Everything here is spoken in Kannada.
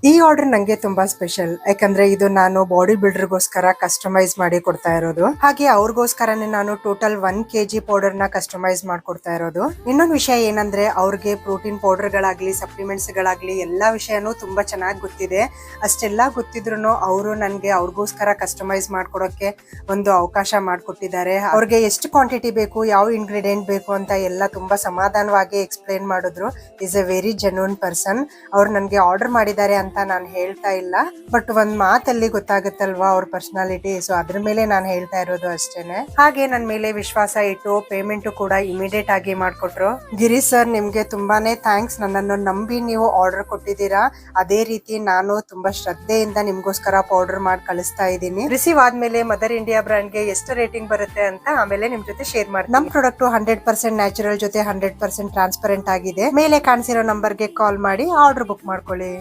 ಈ ಆರ್ಡರ್ ನಂಗೆ ತುಂಬಾ ಸ್ಪೆಷಲ್ ಯಾಕಂದ್ರೆ ಇದು ನಾನು ಬಾಡಿ ಬಿಲ್ಡರ್ಗೋಸ್ಕರ ಕಸ್ಟಮೈಸ್ ಮಾಡಿ ಕೊಡ್ತಾ ಇರೋದು. ಹಾಗೆ ಅವ್ರಿಗೋಸ್ಕರನೇ ನಾನು ಟೋಟಲ್ 1 kg ಪೌಡರ್ ನ ಕಸ್ಟಮೈಸ್ ಮಾಡ್ಕೊಡ್ತಾ ಇರೋದು. ಇನ್ನೊಂದು ವಿಷಯ ಏನಂದ್ರೆ ಅವ್ರಿಗೆ ಪ್ರೋಟೀನ್ ಪೌಡರ್ ಗಳಾಗ್ಲಿ ಸಪ್ಲಿಮೆಂಟ್ಸ್ ಗಳಾಗ್ಲಿ ಎಲ್ಲಾ ವಿಷಯನೂ ತುಂಬಾ ಚೆನ್ನಾಗಿ ಗೊತ್ತಿದೆ. ಅಷ್ಟೆಲ್ಲಾ ಗೊತ್ತಿದ್ರು ಅವರು ನನ್ಗೆ ಅವ್ರಿಗೋಸ್ಕರ ಕಸ್ಟಮೈಸ್ ಮಾಡ್ಕೊಡೋಕೆ ಒಂದು ಅವಕಾಶ ಮಾಡ್ಕೊಟ್ಟಿದ್ದಾರೆ. ಅವ್ರಿಗೆ ಎಷ್ಟು ಕ್ವಾಂಟಿಟಿ ಬೇಕು, ಯಾವ ಇಂಗ್ರೀಡಿಯೆಂಟ್ ಬೇಕು ಅಂತ ಎಲ್ಲ ತುಂಬಾ ಸಮಾಧಾನವಾಗಿ ಎಕ್ಸ್ಪ್ಲೈನ್ ಮಾಡಿದ್ರು. Is A very genuine person. ಅವ್ರು ನನ್ಗೆ ಆರ್ಡರ್ ಮಾಡಿದ್ದಾರೆ ಅಂತ ನಾನು ಹೇಳ್ತಾ ಇಲ್ಲ, ಬಟ್ ಒಂದ್ ಮಾತಲ್ಲಿ ಗೊತ್ತಾಗುತ್ತಲ್ವಾ ಅವ್ರ ಪರ್ಸನಾಲಿಟಿ. ಸೊ ಅದ್ರ ಮೇಲೆ ನಾನು ಹೇಳ್ತಾ ಇರೋದು ಅಷ್ಟೇನೆ. ಹಾಗೆ ನನ್ ಮೇಲೆ ವಿಶ್ವಾಸ ಇಟ್ಟು ಪೇಮೆಂಟ್ ಕೂಡ ಇಮಿಡಿಯೇಟ್ ಆಗಿ ಮಾಡ್ಕೊಟ್ರು. ಗಿರೀಶ್ ಸರ್, ನಿಮ್ಗೆ ತುಂಬಾನೇ ಥ್ಯಾಂಕ್ಸ್. ನನ್ನನ್ನು ನಂಬಿ ನೀವು ಆರ್ಡರ್ ಕೊಟ್ಟಿದ್ದೀರಾ. ಅದೇ ರೀತಿ ನಾನು ತುಂಬಾ ಶ್ರದ್ಧೆಯಿಂದ ನಿಮ್ಗೋಸ್ಕರ ಪೌಡರ್ ಮಾಡಿ ಕಳಿಸ್ತಾ ಇದ್ದೀನಿ. ರಿಸೀವ್ ಆದ್ಮೇಲೆ ಮದರ್ ಇಂಡಿಯಾ ಬ್ರಾಂಡ್ ಗೆ ಎಷ್ಟು ರೇಟಿಂಗ್ ಬರುತ್ತೆ ಅಂತ ಆಮೇಲೆ ನಿಮ್ ಜೊತೆ ಶೇರ್ ಮಾಡಿ. ನಮ್ ಪ್ರಾಡಕ್ಟ್ 100% ನ್ಯಾಚುರಲ್ ಜೊತೆ 100% ಟ್ರಾನ್ಸ್ಪರೆಂಟ್ ಆಗಿದೆ. ಮೇಲೆ ಕಾಣಿಸಿರೋ ನಂಬರ್ಗೆ ಕಾಲ್ ಮಾಡಿ ಆರ್ಡರ್ ಬುಕ್ ಮಾಡ್ಕೊಳ್ಳಿ.